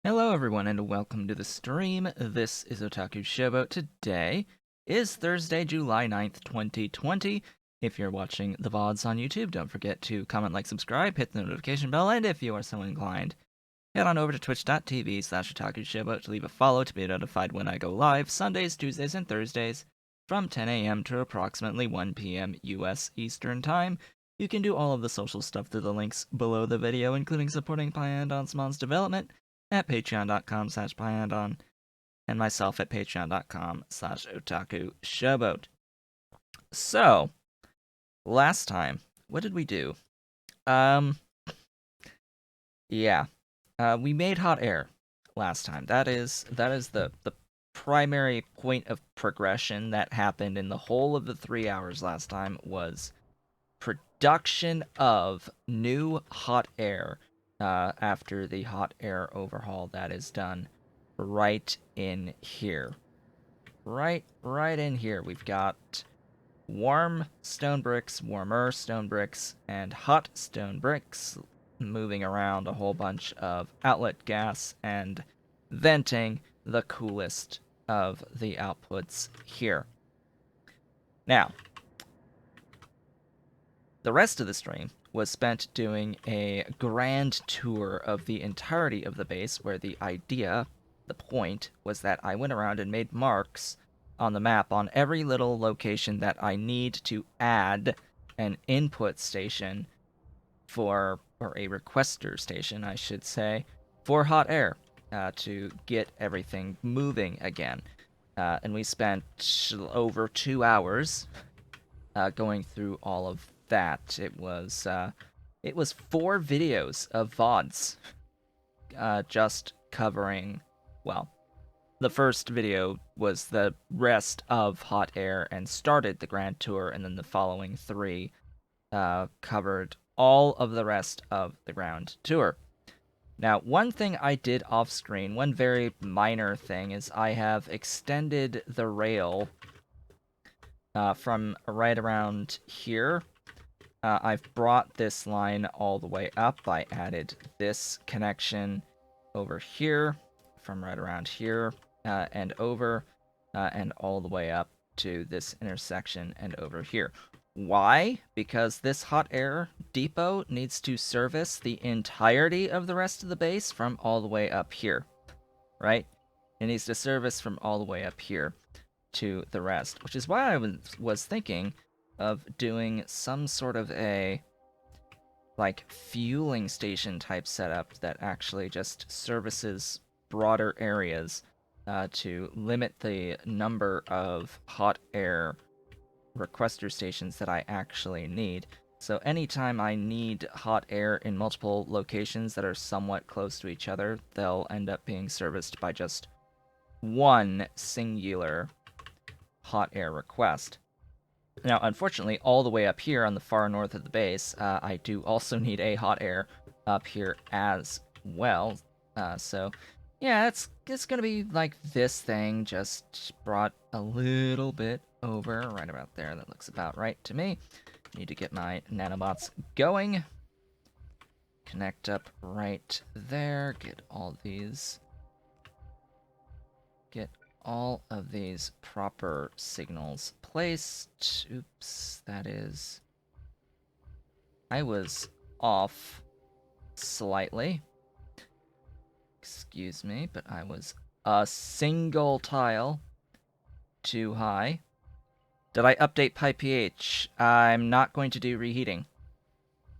Hello everyone and welcome to the stream. This is Otaku Showboat. Today is Thursday, July 9th, 2020. If you're watching the VODs on YouTube, don't forget to comment, like, subscribe, hit the notification bell, and if you are so inclined, head on over to twitch.tv/Otaku Showboat to leave a follow to be notified when I go live Sundays, Tuesdays, and Thursdays from 10 a.m. to approximately 1 p.m. US Eastern Time. You can do all of the social stuff through the links below the video, including supporting Pyandon's development at patreon.com/Pyandon, and myself at patreon.com/Otaku Showboat. So, last time, what did we do? Yeah, we made hot air last time. That is the primary point of progression that happened in the whole of the 3 hours last time was production of new hot air after the hot air overhaul that is done right in here. Right in here. We've got warmer stone bricks, and hot stone bricks moving around a whole bunch of outlet gas and venting the coolest of the outputs here. Now, the rest of the stream was spent doing a grand tour of the entirety of the base, where the point, was that I went around and made marks on the map on every little location that I need to add an input station or a requester station, I should say, for hot air to get everything moving again. And we spent over 2 hours going through all of that. It was 4 videos of VODs just covering, well, the first video was the rest of hot air and started the grand tour, and then the following 3 covered all of the rest of the grand tour. Now, one thing I did off screen, one very minor thing, is I have extended the rail from right around here. I've brought this line all the way up. I added this connection over here, from right around here, and over, and all the way up to this intersection and over here. Why? Because this hot air depot needs to service the entirety of the rest of the base from all the way up here, right? It needs to service from all the way up here to the rest, which is why I was thinking of doing some sort of a fueling station type setup that actually just services broader areas to limit the number of hot air requester stations that I actually need. So anytime I need hot air in multiple locations that are somewhat close to each other, they'll end up being serviced by just one singular hot air request. Now, unfortunately, all the way up here on the far north of the base, I do also need a hot air up here as well. So, yeah, it's going to be like this thing, just brought a little bit over right about there. That looks about right to me. Need to get my nanobots going. Connect up right there. Get all of these proper signals placed. Oops, that is... I was off slightly. Excuse me, but I was a single tile too high. Did I update PyPH? I'm not going to do reheating.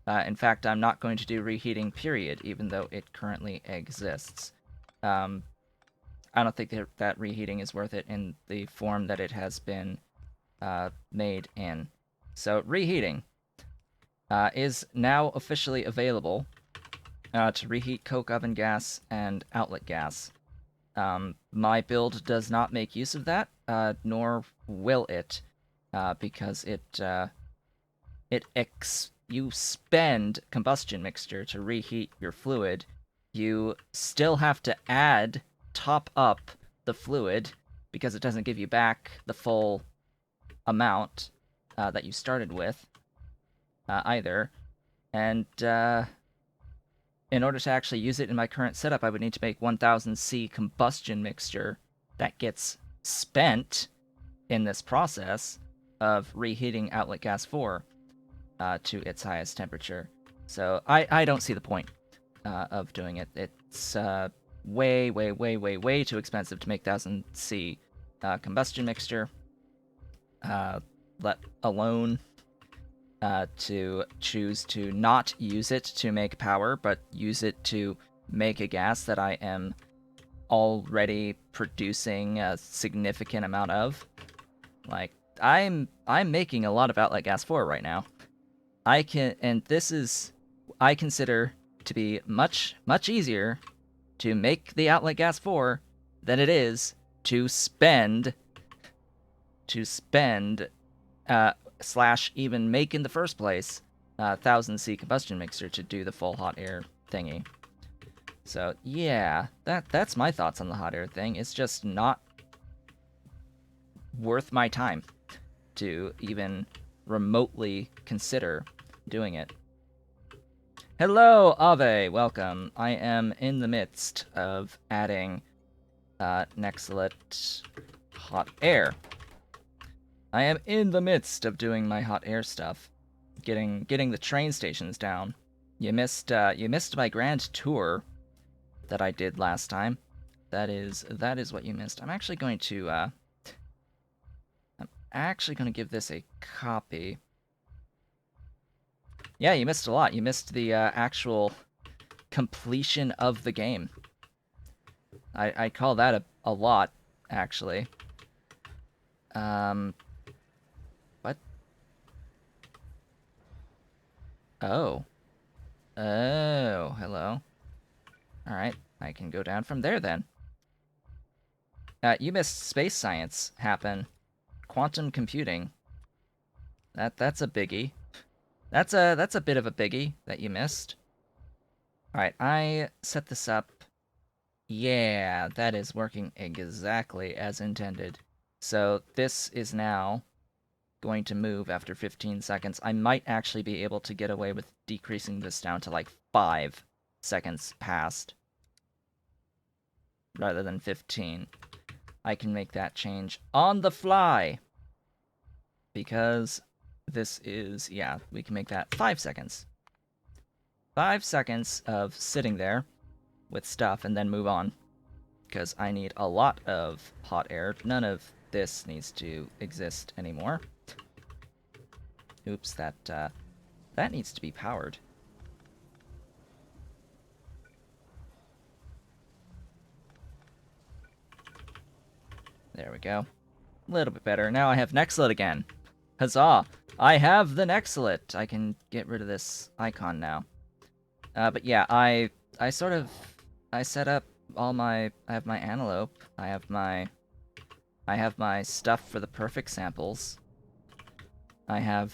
In fact, I'm not going to do reheating, period, even though it currently exists. I don't think that reheating is worth it in the form that it has been made in. So reheating is now officially available to reheat coke oven gas and outlet gas. My build does not make use of that, nor will it, because you spend combustion mixture to reheat your fluid. You still have to top up the fluid, because it doesn't give you back the full amount that you started with either. And in order to actually use it in my current setup, I would need to make 1000 C combustion mixture that gets spent in this process of reheating outlet gas 4 to its highest temperature. So I don't see the point of doing it. It's way, way, way, way, way too expensive to make 1000 C combustion mixture, let alone to choose to not use it to make power, but use it to make a gas that I am already producing a significant amount of. Like, I'm making a lot of outlet gas 4 right now. I consider to be much, much easier to make the outlet gas 4 than it is to spend slash even make in the first place 1000 C combustion mixer to do the full hot air thingy. So yeah, that's my thoughts on the hot air thing. It's just not worth my time to even remotely consider doing it. Hello, Ave, welcome. I am in the midst of adding Nextlet hot air. I am in the midst of doing my hot air stuff, getting the train stations down. You missed my grand tour that I did last time. That is what you missed. I'm actually going to give this a copy. Yeah, you missed a lot. You missed the actual completion of the game. I call that a lot, actually. What? Oh. Oh, hello. Alright, I can go down from there then. You missed space science happen. Quantum computing. That's a biggie. That's a bit of a biggie that you missed. Alright, I set this up. Yeah, that is working exactly as intended. So this is now going to move after 15 seconds. I might actually be able to get away with decreasing this down to like 5 seconds past rather than 15. I can make that change on the fly because this is, yeah, we can make that 5 seconds. 5 seconds of sitting there with stuff and then move on because I need a lot of hot air. None of this needs to exist anymore. Oops, that needs to be powered. There we go. A little bit better. Now I have Nextlet again. Huzzah! I have the Nextlet! I can get rid of this icon now. But yeah, I set up all my... I have my antelope. I have my stuff for the perfect samples. I have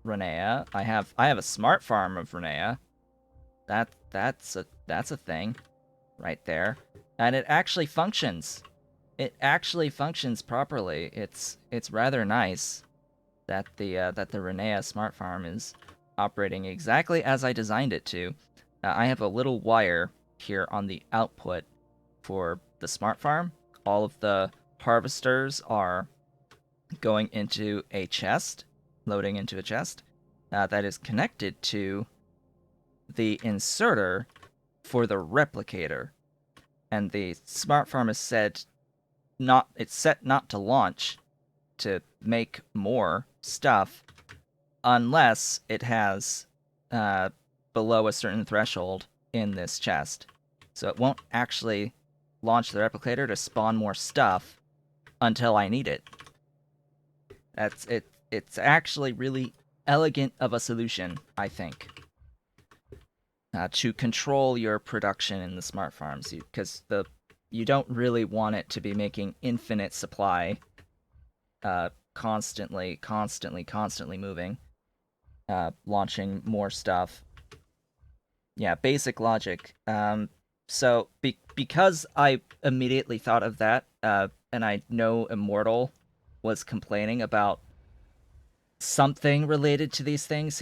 Renea. I have a smart farm of Renea. That's a thing right there. And it actually functions. It actually functions properly. It's rather nice that the Renea smart farm is operating exactly as I designed it to. I have a little wire here on the output for the smart farm. All of the harvesters are going into a chest, loading into a chest, that is connected to the inserter for the replicator. And the smart farm is set not to launch to make more stuff unless it has below a certain threshold in this chest. So it won't actually launch the replicator to spawn more stuff until I need it. That's it. It's actually really elegant of a solution, I think, to control your production in the smart farms, because you don't really want it to be making infinite supply, constantly moving, launching more stuff. Yeah, basic logic. So because I immediately thought of that, and I know Immortal was complaining about something related to these things.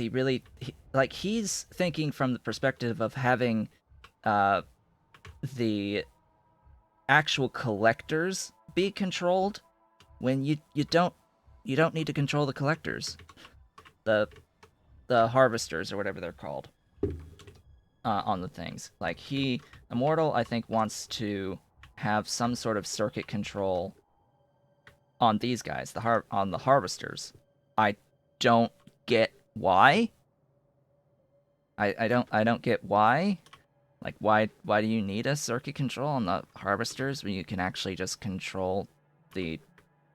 Like he's thinking from the perspective of having uh, the actual collectors be controlled when you don't need to control the collectors, the harvesters or whatever they're called on the things. Like Immortal, I think wants to have some sort of circuit control on these guys, on the harvesters. I don't get why. I don't get why. Like why do you need a circuit control on the harvesters when you can actually just control the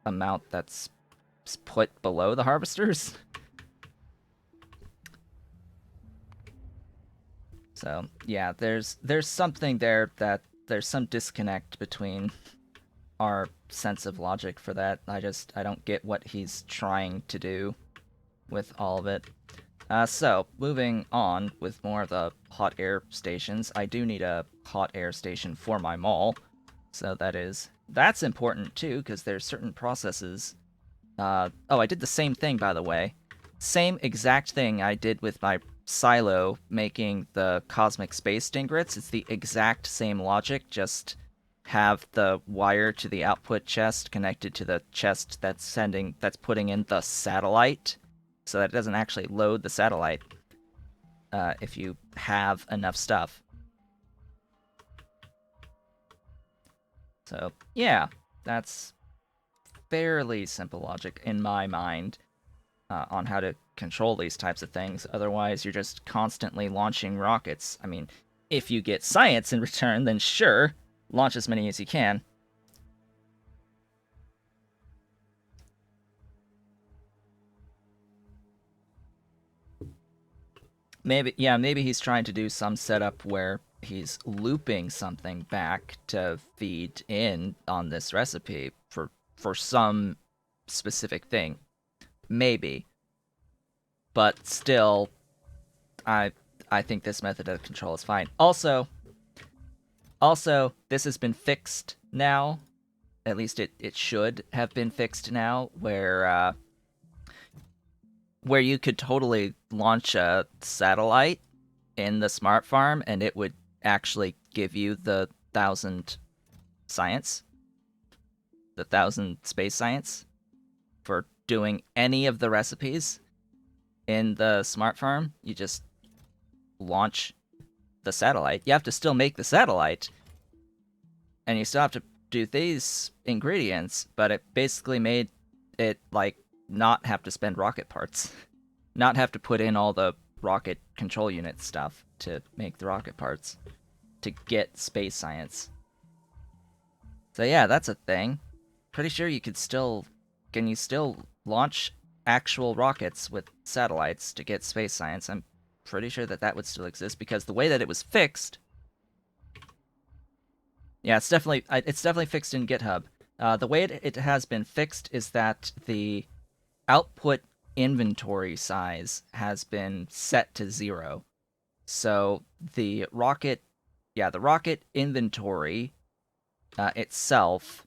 amount that's put below the harvesters? So yeah, there's something there that there's some disconnect between our sense of logic for that. I don't get what he's trying to do with all of it. So moving on with more of the hot air stations, I do need a hot air station for my mall. So that's important too, because there's certain processes. Oh, I did the same thing, by the way. Same exact thing I did with my silo making the cosmic space dingrits. It's the exact same logic, just have the wire to the output chest connected to the chest that's putting in the satellite, so that it doesn't actually load the satellite if you have enough stuff. So yeah, that's fairly simple logic in my mind on how to control these types of things. Otherwise, you're just constantly launching rockets. I mean, if you get science in return, then sure, launch as many as you can. Maybe he's trying to do some setup where he's looping something back to feed in on this recipe for some specific thing. Maybe. But still, I I think this method of control is fine. Also, this has been fixed now. At least it should have been fixed now, where you could totally launch a satellite in the smart farm and it would actually give you the 1,000 science, the 1,000 space science for doing any of the recipes in the smart farm. You just launch the satellite. You have to still make the satellite, and you still have to do these ingredients, but it basically made it like not have to spend rocket parts, not have to put in all the rocket control unit stuff to make the rocket parts to get space science. So yeah, that's a thing. Pretty sure you could still can you still launch actual rockets with satellites to get space science. I'm pretty sure that that would still exist because the way that it was fixed. Yeah, it's definitely fixed in GitHub. The way it has been fixed is that the output inventory size has been set to 0. So the rocket inventory itself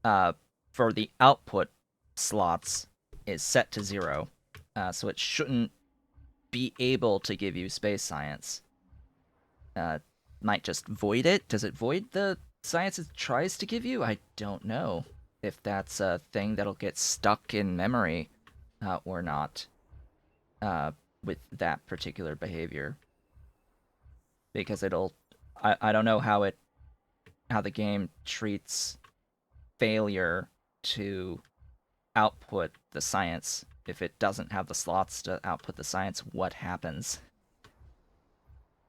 for the output slots is set to 0. So it shouldn't be able to give you space science. Might just void it. Does it void the science it tries to give you? I don't know if that's a thing that'll get stuck in memory or not with that particular behavior. Because I don't know how the game treats failure to output the science. If it doesn't have the slots to output the science, what happens?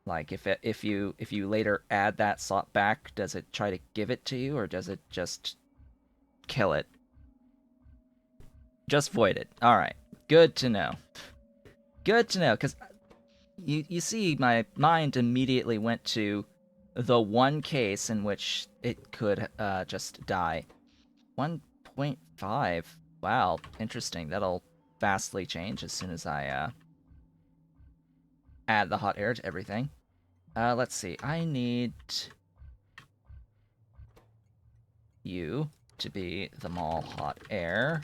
Like if you later add that slot back, does it try to give it to you or does it just kill it? Just void it. All right. Good to know. Good to know cuz you see my mind immediately went to the one case in which it could just die. 1.5. Wow, interesting. That'll vastly change as soon as I add the hot air to everything. Let's see. I need you to be the mall hot air.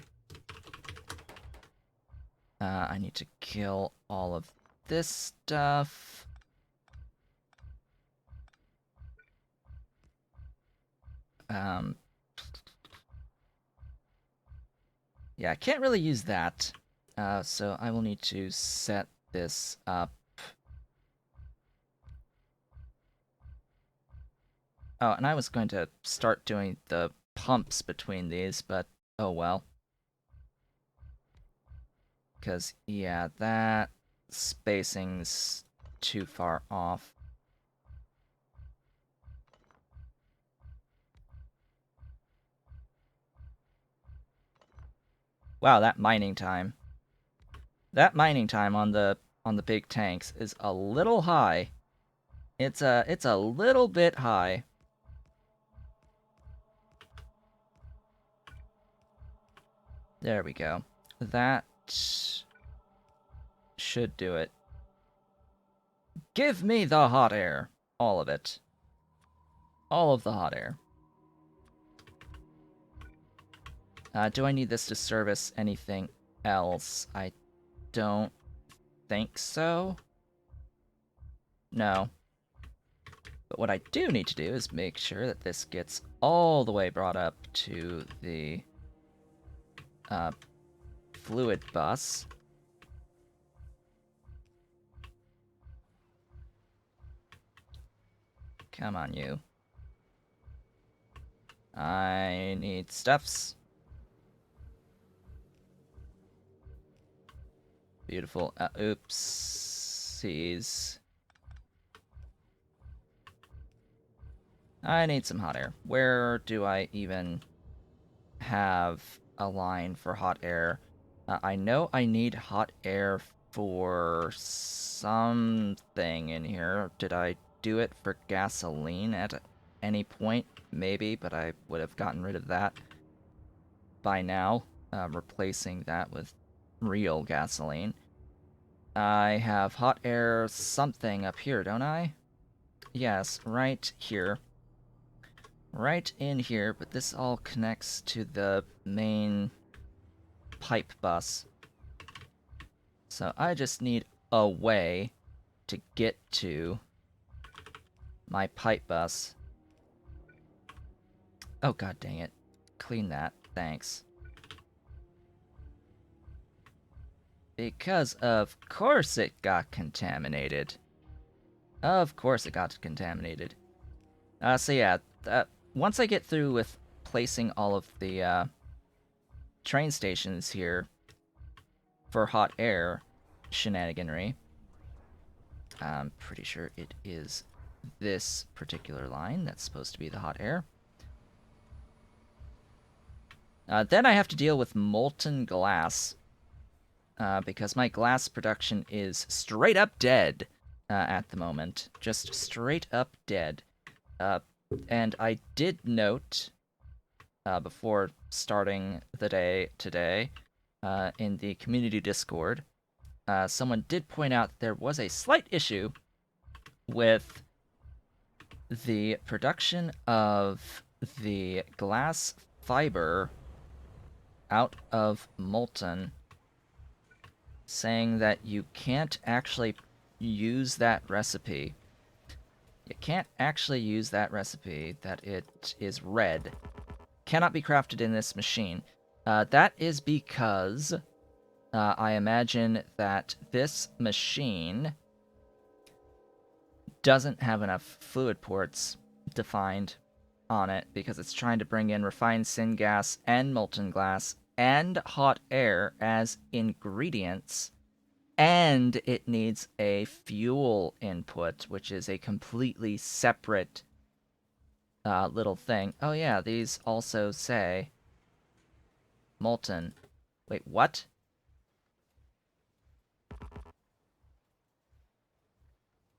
I need to kill all of this stuff. Yeah, I can't really use that. So I will need to set this up. Oh, and I was going to start doing the pumps between these, but oh well. Because, yeah, that spacing's too far off. Wow, that mining time. That mining time on the big tanks is a little high. It's a little bit high. There we go. That should do it. Give me the hot air. All of it. All of the hot air. Do I need this to service anything else? I don't think so. No. But what I do need to do is make sure that this gets all the way brought up to the fluid bus. Come on, you. I need stuffs. Beautiful. Oopsies. I need some hot air. Where do I even have a line for hot air? I know I need hot air for something in here. Did I do it for gasoline at any point? Maybe, but I would have gotten rid of that by now, replacing that with real gasoline. I have hot air something up here, don't I? Yes, right here. Right in here, but this all connects to the main pipe bus. So I just need a way to get to my pipe bus. Oh, god dang it. Clean that. Thanks. Because of course it got contaminated. Of course it got contaminated. So yeah, once I get through with placing all of the train stations here for hot air shenaniganry, I'm pretty sure it is this particular line that's supposed to be the hot air. Then I have to deal with molten glass, because my glass production is straight up dead at the moment. Just straight up dead. And I did note, before starting the day today, in the community Discord, someone did point out there was a slight issue with the production of the glass fiber out of molten, saying that you can't actually use that recipe. You can't actually use that recipe, that it is red. Cannot be crafted in this machine. That is because I imagine that this machine doesn't have enough fluid ports defined on it because it's trying to bring in refined syngas and molten glass and hot air as ingredients, and it needs a fuel input, which is a completely separate little thing. Oh yeah, these also say molten. Wait, what?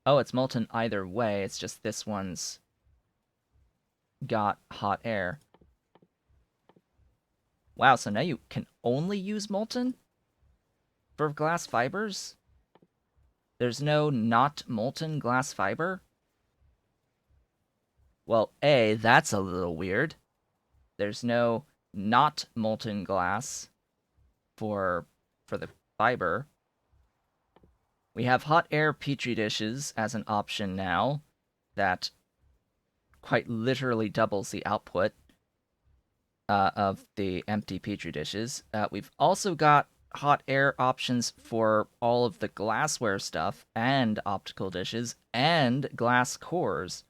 Oh, it's molten either way, it's just this one's got hot air. Wow, so now you can only use molten for glass fibers? There's no not molten glass fiber? Well, A, that's a little weird. There's no not molten glass for the fiber. We have hot air petri dishes as an option now that quite literally doubles the output of the empty petri dishes. We've also got hot air options for all of the glassware stuff and optical dishes and glass cores,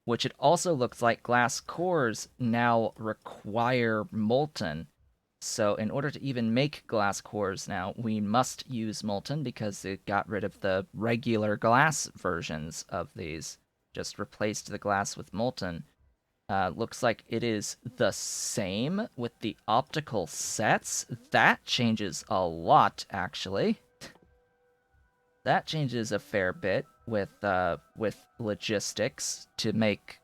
which it also looks like glass cores now require molten. So in order to even make glass cores now, we must use molten because it got rid of the regular glass versions of these. Just replaced the glass with molten. Looks like it is the same with the optical sets. That changes a lot, actually. That changes a fair bit with logistics to make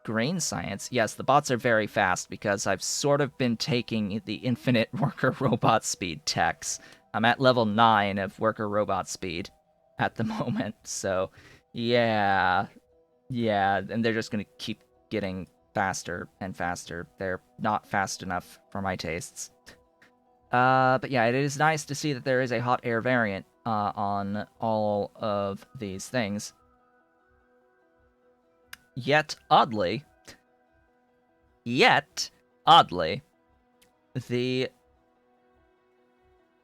grain science. Yes, the bots are very fast because I've sort of been taking the infinite worker robot speed techs. I'm at level 9 of worker robot speed at the moment, so yeah, and they're just gonna keep getting faster and faster. They're not fast enough for my tastes. But yeah, it is nice to see that there is a hot air variant on all of these things. Yet, oddly, the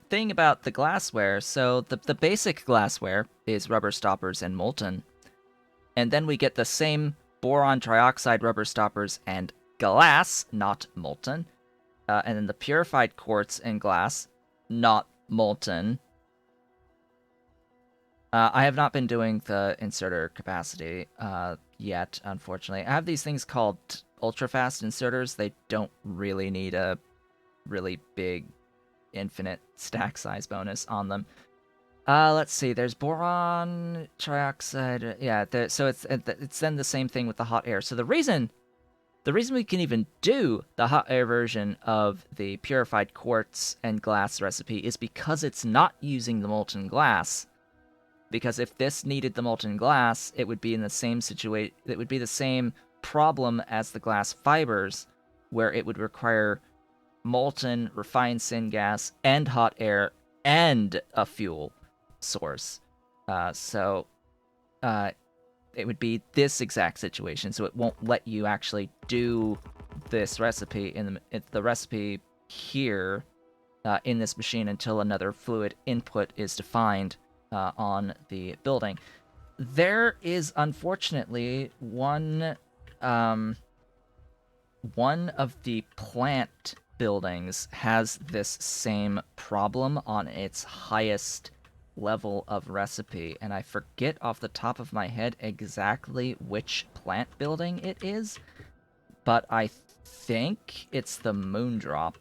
thing about the glassware, so the basic glassware is rubber stoppers and molten, and then we get the same boron trioxide rubber stoppers and glass, not molten, and then the purified quartz and glass, not molten. I have not been doing the inserter capacity yet, unfortunately. I have these things called ultra-fast inserters. They don't really need a really big infinite stack size bonus on them. Let's see. There's boron trioxide. Yeah, so it's then the same thing with the hot air. So the reason we can even do the hot air version of the purified quartz and glass recipe is because it's not using the molten glass. Because if this needed the molten glass, it would be in the same situation. It would be the same problem as the glass fibers, where it would require molten refined syngas and hot air and a fuel source. So it would be this exact situation. So it won't let you actually do this recipe in the recipe here in this machine until another fluid input is defined on the building. There is unfortunately one of the plant buildings has this same problem on its highest level of recipe, and I forget off the top of my head exactly which plant building it is, but I think it's the Moondrop,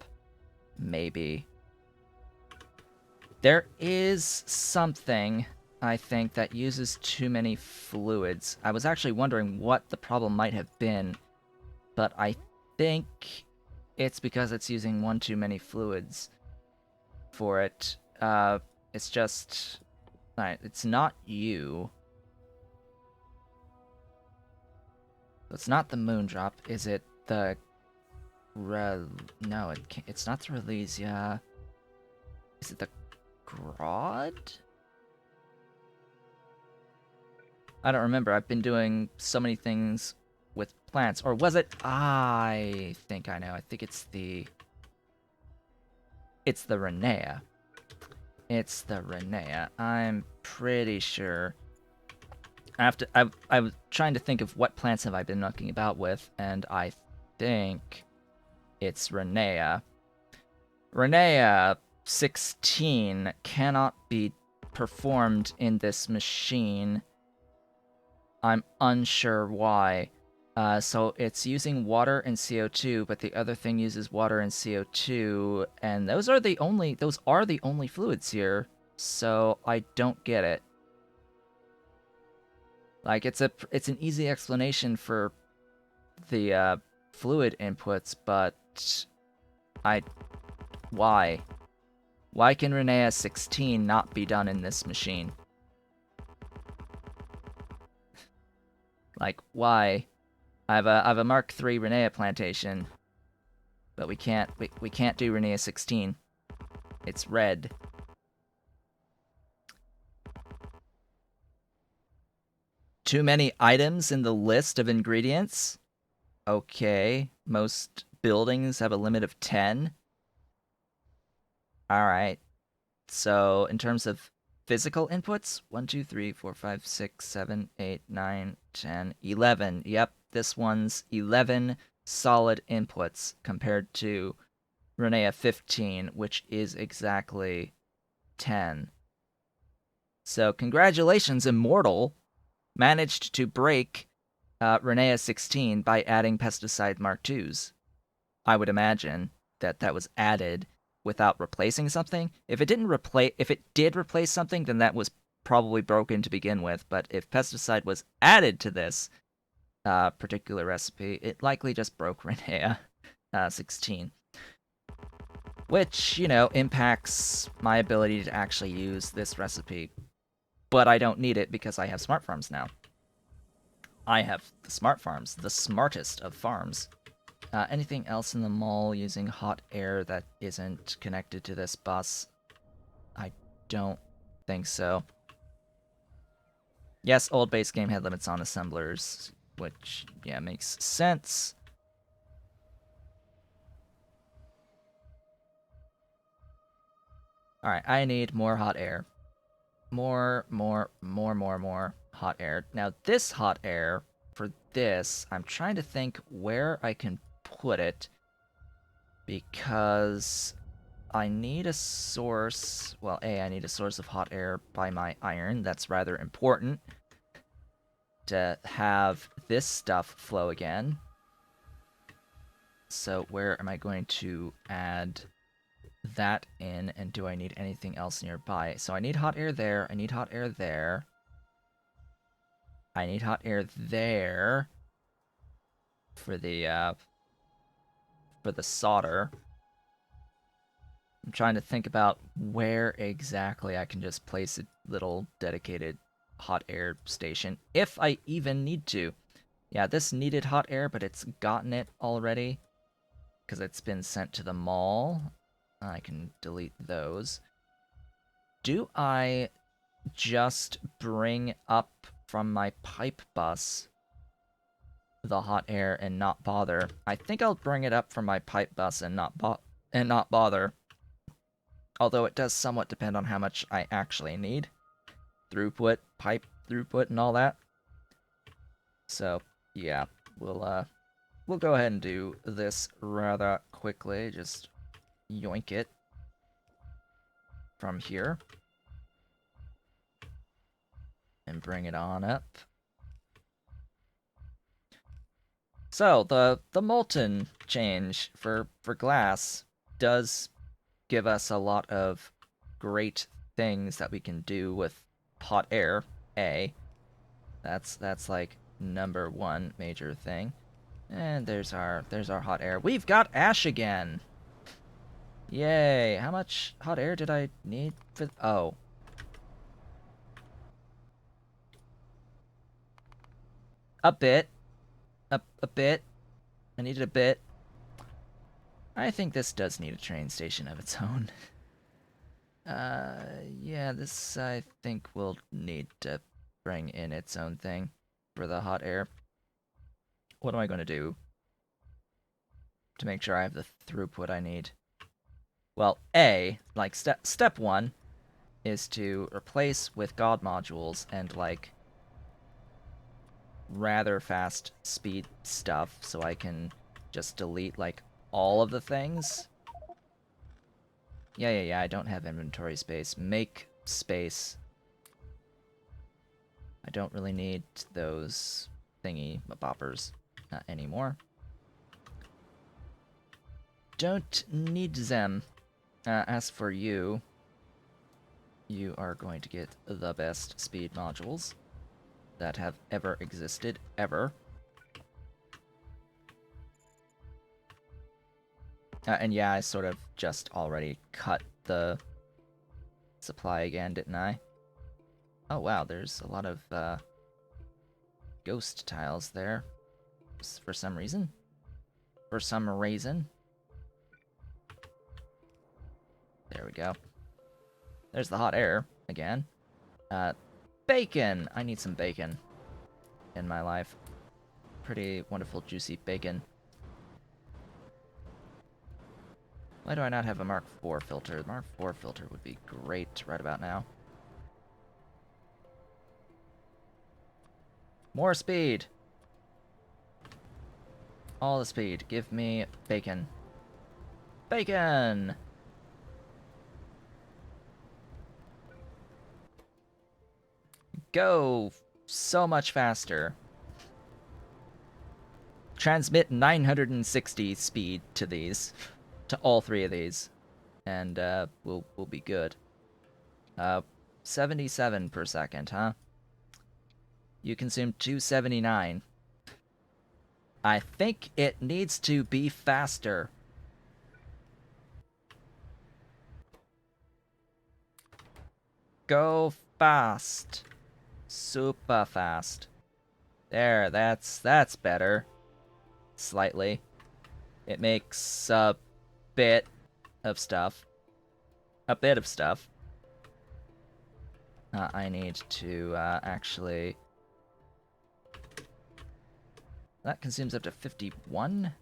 maybe. There is something, I think, that uses too many fluids. I was actually wondering what the problem might have been, but I think it's because it's using one too many fluids for it. It's just... Alright, it's not you. It's not the Moondrop. Is it the... No, it's not the Relesia. Is it the Grodd? I don't remember. I've been doing so many things with plants. Or was it? I think I know. I think it's the... It's the Renea. It's the Renea. I'm pretty sure. I was trying to think of what plants have I been knocking about with, and I think it's Renea. Renea 16 cannot be performed in this machine. I'm unsure why. So it's using water and CO2, but the other thing uses water and CO2, and those are the only fluids here. So I don't get it. Like it's an easy explanation for the fluid inputs, but why? Why can Renea 16 not be done in this machine? Like, why? I have a Mark III Renea plantation, but we can't do Renea 16. It's red. Too many items in the list of ingredients? Okay. Most buildings have a limit of 10. Alright. So, in terms of physical inputs, 1, 2, 3, 4, 5, 6, 7, 8, 9, 10, 11. Yep, this one's 11 solid inputs compared to Renea 15, which is exactly 10. So, congratulations, Immortal managed to break Renea 16 by adding pesticide Mark IIs. I would imagine that that was added without replacing something. If it did replace something, then that was probably broken to begin with. But if pesticide was added to this particular recipe, it likely just broke Renea 16, which impacts my ability to actually use this recipe. But I don't need it because I have smart farms now. I have the smart farms, the smartest of farms. Anything else in the mall using hot air that isn't connected to this bus? I don't think so. Yes, old base game had limits on assemblers, which, yeah, makes sense. Alright, I need more hot air. More hot air. Now, this hot air, for this, I'm trying to think where I can put it, because I need a source. Well, I need a source of hot air by my iron. That's rather important to have this stuff flow again. So where am I going to add that in, and do I need anything else nearby? So I need hot air there. I need hot air there. I need hot air there for the solder. I'm trying to think about where exactly I can just place a little dedicated hot air station, if I even need to. Yeah, this needed hot air, but it's gotten it already, because it's been sent to the mall. I can delete those. Do I just bring up from my pipe bus the hot air and not bother? I think I'll bring it up from my pipe bus and not bother. Although it does somewhat depend on how much I actually need. Throughput, pipe throughput, and all that. So, yeah, we'll go ahead and do this rather quickly. Just yoink it from here. And bring it on up. So, the molten change for glass does give us a lot of great things that we can do with hot air. That's like number one major thing. And there's our hot air. We've got ash again. Yay! How much hot air did I need for? Oh, a bit, a bit. I needed a bit. I think this does need a train station of its own. Yeah, this I think will need to bring in its own thing for the hot air. What am I going to do to make sure I have the throughput I need? Well, like step one is to replace with God modules and like rather fast speed stuff so I can just delete like all of the things. Yeah, I don't have inventory space. Make space. I don't really need those thingy boppers anymore. Don't need them. As for you, you are going to get the best speed modules that have ever existed, ever. And yeah, I sort of just already cut the supply again, didn't I? Oh wow, there's a lot of ghost tiles there. For some reason. For some reason. There we go. There's the hot air again. Bacon! I need some bacon. in my life. Pretty wonderful, juicy bacon. Why do I not have a Mark IV filter? The Mark IV filter would be great right about now. More speed! All the speed. Give me bacon. Bacon! Go so much faster. Transmit 960 speed to these. To all three of these. And we'll be good. 77 per second, huh? You consume 279. I think it needs to be faster. Go fast. Super fast. There, that's better. Slightly. It makes a bit of stuff. A bit of stuff. I need to actually... That consumes up to 51?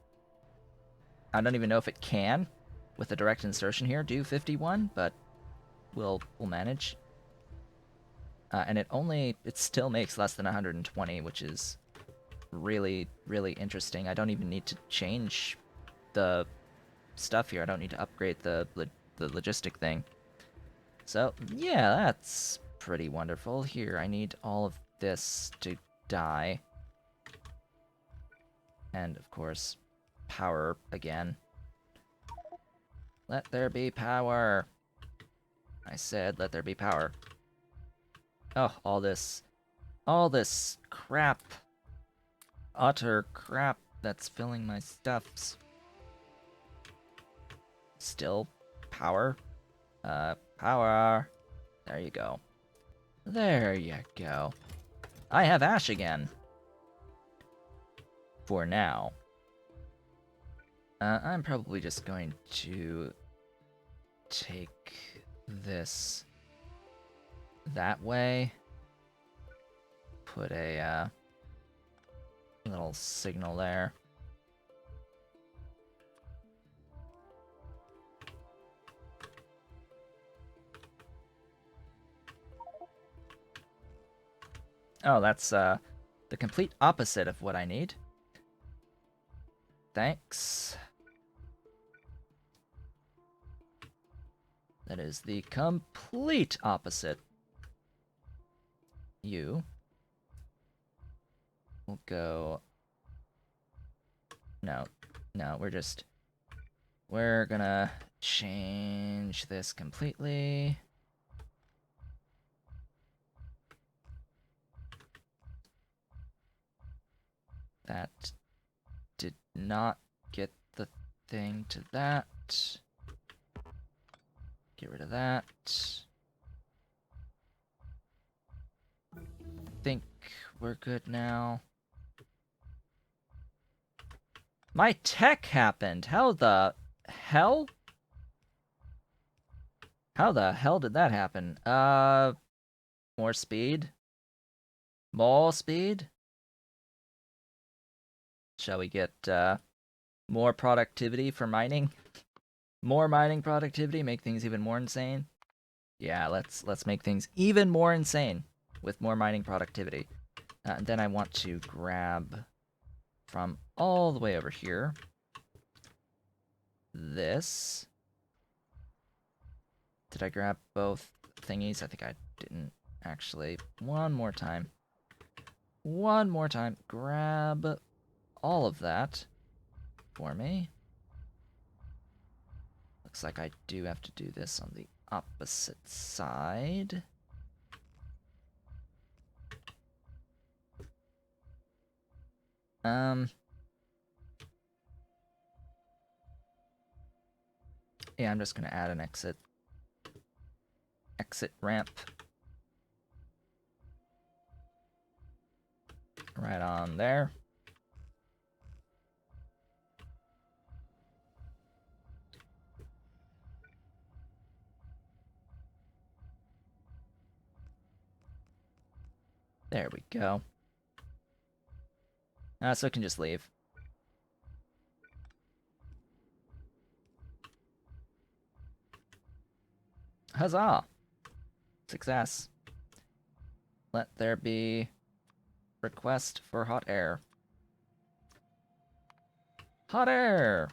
I don't even know if it can, with a direct insertion here, do 51, but we'll manage. And it still makes less than 120, which is really, really interesting. I don't even need to change the stuff here. I don't need to upgrade the logistic thing. So, yeah, that's pretty wonderful. Here, I need all of this to die. And, of course, power again. Let there be power. I said, let there be power. Oh, all this crap. Utter crap that's filling my stuffs. Still power. Power. There you go. There you go. I have ash again. For now. I'm probably just going to take this that way. Put a little signal there. Oh, that's the complete opposite of what I need. Thanks. That is the complete opposite. You will go... No, we're gonna change this completely. That did not get the thing to that. Get rid of that. Think we're good now. My tech happened! How the hell? How the hell did that happen? More speed? More speed? Shall we get, more productivity for mining? More mining productivity? Make things even more insane? Yeah, let's make things even more insane with more mining productivity. And then I want to grab from all the way over here this. Did I grab both thingies? I think I didn't actually. One more time. One more time. Grab all of that for me. Looks like I do have to do this on the opposite side. Yeah, I'm just gonna add an exit ramp right on there. There we go. So it can just leave. Huzzah! Success. Let there be request for hot air. Hot air!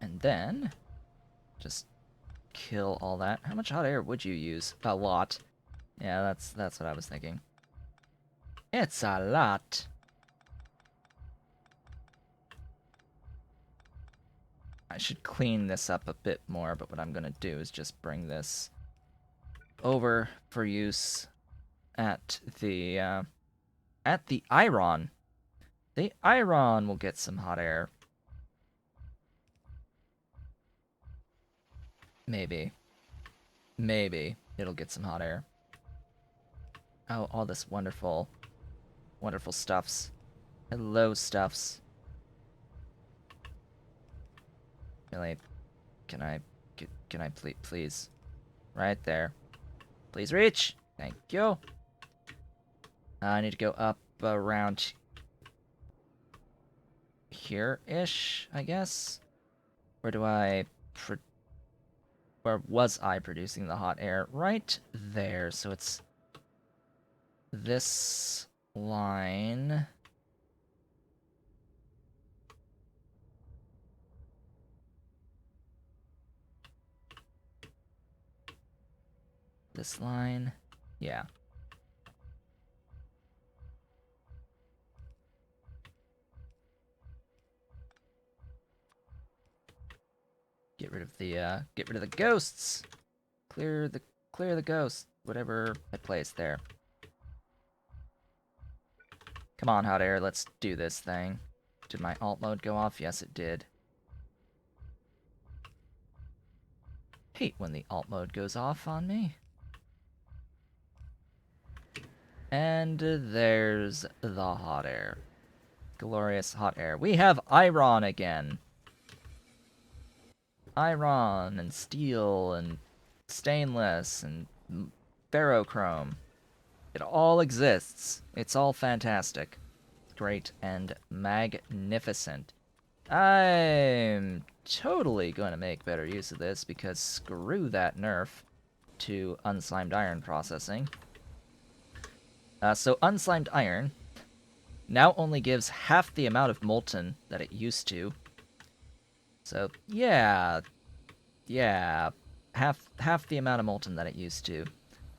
And then just kill all that. How much hot air would you use? A lot. Yeah, that's what I was thinking. It's a lot. I should clean this up a bit more, but what I'm gonna do is just bring this over for use at the iron. The iron will get some hot air. Maybe. Maybe it'll get some hot air. Oh, all this wonderful, wonderful stuffs. Hello, stuffs. Really, can I please? Right there. Please reach. Thank you. I need to go up around here-ish, I guess. Where do I... Where was I producing the hot air? Right there. So it's this line. This line. Yeah. Get rid of the ghosts. Clear the ghosts. Whatever I placed there. Come on, hot air, let's do this thing. Did my alt mode go off? Yes, it did. Hate when the alt mode goes off on me. And there's the hot air. Glorious hot air. We have iron again. Iron and steel and stainless and ferrochrome. It all exists. It's all fantastic. Great and magnificent. I'm totally going to make better use of this because screw that nerf to unslimed iron processing. So unslimed iron now only gives half the amount of molten that it used to. So yeah, half the amount of molten that it used to.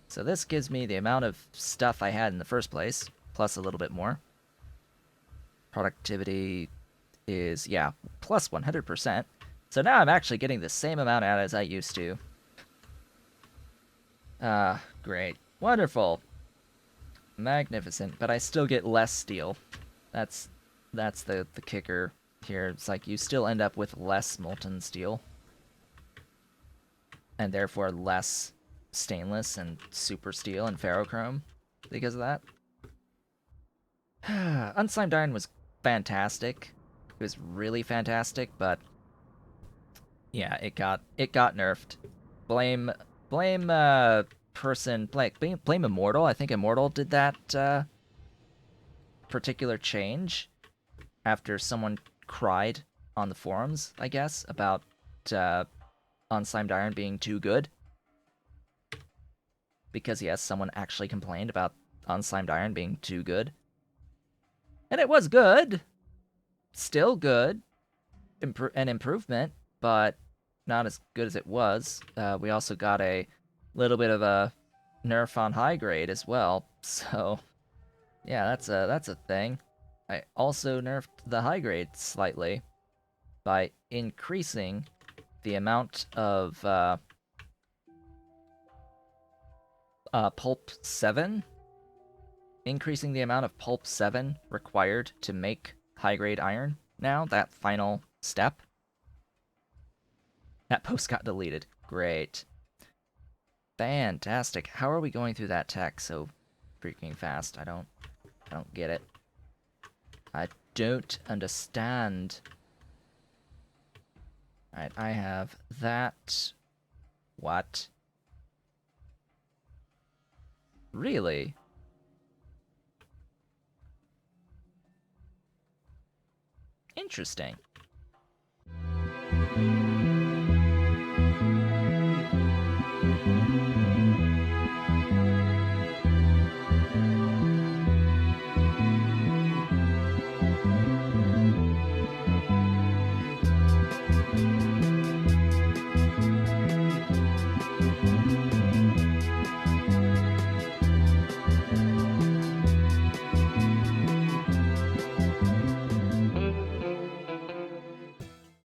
So this gives me the amount of stuff I had in the first place, plus a little bit more. Productivity is, yeah, plus 100%. So now I'm actually getting the same amount out as I used to. Great. Wonderful. Magnificent. But I still get less steel. That's the kicker here. It's like you still end up with less molten steel. And therefore less stainless and super steel and ferrochrome because of that. Unslimed iron was fantastic. It was really fantastic, but yeah, it got nerfed. Blame person blame Immortal. I think Immortal did that particular change after someone cried on the forums, I guess, about unslimed iron being too good. Because yes, someone actually complained about unslimed iron being too good. And it was good. Still good. An improvement, but not as good as it was. We also got a little bit of a nerf on high grade as well. So yeah, that's a thing. I also nerfed the high grade slightly by increasing the amount of pulp 7. Increasing the amount of pulp 7 required to make high grade iron now, that final step. That post got deleted. Great. Fantastic. How are we going through that tech so freaking fast? I don't get it. I don't understand. Alright, I have that. What? Really? Interesting.